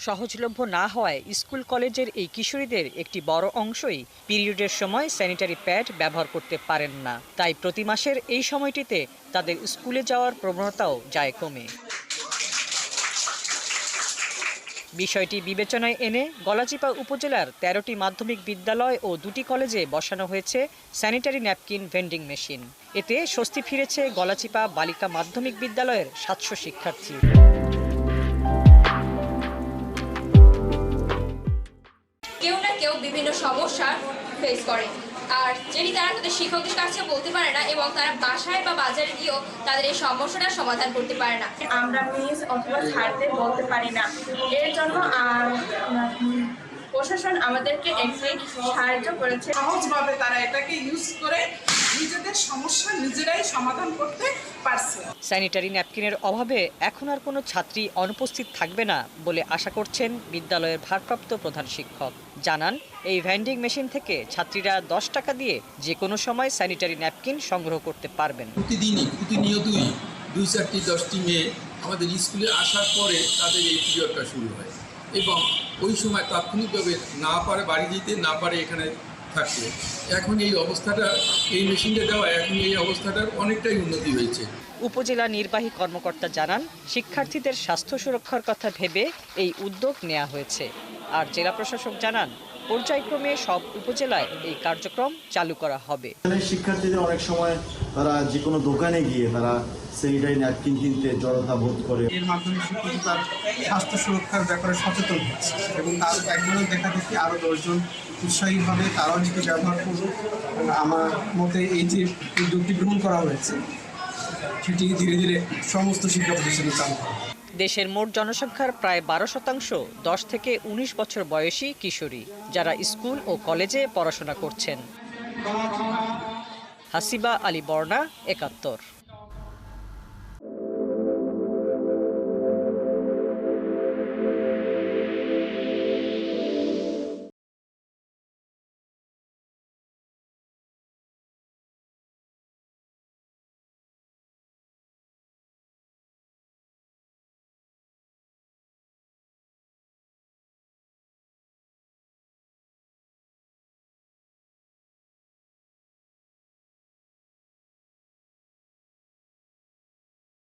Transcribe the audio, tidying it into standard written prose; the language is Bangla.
সহজলভ্য না হওয়ায় স্কুল কলেজের এই কিশোরীদের একটি বড় অংশই পিরিয়ডের সময় স্যানিটারি প্যাড ব্যবহার করতে পারেন না। তাই প্রতি মাসের এই সময়টিতে তাদের স্কুলে যাওয়ার প্রবণতাও যায় কমে। বিষয়টি বিবেচনায় এনে গলাচিপা উপজেলার ১৩টি মাধ্যমিক বিদ্যালয় ও ২টি কলেজে বসানো হয়েছে স্যানিটারি ন্যাপকিন ভেন্ডিং মেশিন। এতে স্বস্তি ফিরেছে গলাচিপা বালিকা মাধ্যমিক বিদ্যালয়ের ৭০০ শিক্ষার্থী। কেউ না কেউ বিভিন্ন সমস্যা ফেস করে, আর যেটি তারা তাদের শিক্ষকদের কাছে বলতে পারে না এবং তারা বাসায় বা বাজারে গিয়েও তাদের এই সমস্যাটার সমাধান করতে পারে না। আমরা মিস অথবা স্যারদের বলতে পারি না, এর জন্য প্রশাসন আমাদেরকে একটি সাহায্য করেছে। সহজভাবে তারা এটাকে ইউজ করে নিজেদের সমস্যা নিজেরাই সমাধান করতে পারছে। স্যানিটারি ন্যাপকিনের অভাবে এখন আর কোনো ছাত্রী অনুপস্থিত থাকবে না বলে আশা করছেন বিদ্যালয়ের ভারপ্রাপ্ত প্রধান শিক্ষক। জানান, এই ভেন্ডিং মেশিন থেকে ছাত্রীরা ১০ টাকা দিয়ে যে কোনো সময় স্যানিটারি ন্যাপকিন সংগ্রহ করতে পারবেন। প্রতিনিয়তই ২-৪টি ১০টি মেয়ে আমাদের স্কুলে আসার পরে তাদের এই পিরিয়ডটা শুরু হয় এবং ওই সময় তাৎক্ষণিকভাবে না পারে বাড়ি যেতে, না পারে এখানে থাকতে। এখন এই অবস্থাটা, এই মেশিনটা দেওয়া, এখন এই অবস্থাটার অনেকটাই উন্নতি হয়েছে। উপজেলা নির্বাহী কর্মকর্তা জানান, শিক্ষার্থীদের স্বাস্থ্য সুরক্ষার কথা ভেবে এই উদ্যোগ নেওয়া হয়েছে। আর জেলা প্রশাসক জানান, পর্যায়ক্রমে সব উপজেলায় এই কার্যক্রম চালু করা হবে। শিক্ষার্থীদের অনেক সময় তারা যে কোনো দোকানে গিয়ে তারা স্যানিটারি ন্যাপকিন কিনতে জড়তা বোধ করে। এর মাধ্যমে শিক্ষার্থী তার স্বাস্থ্য সুরক্ষার ব্যাপারে সচেতন হচ্ছে এবং তার একজনের দেখা দেখি আরও ১০ জন উৎসাহীভাবে তারাও যেটি ব্যবহার করবে। আমার মতে এই যে উদ্যোগটি গ্রহণ করা হয়েছে সেটি ধীরে ধীরে সমস্ত শিক্ষা প্রতিষ্ঠানে চালু করা। দেশের মোট জনসংখ্যার প্রায় ১২% ১০ থেকে ১৯ বছর বয়সী কিশোরী, যারা স্কুল ও কলেজে পড়াশোনা করছেন। হাসিবা আলী বর্ণা, ৭১।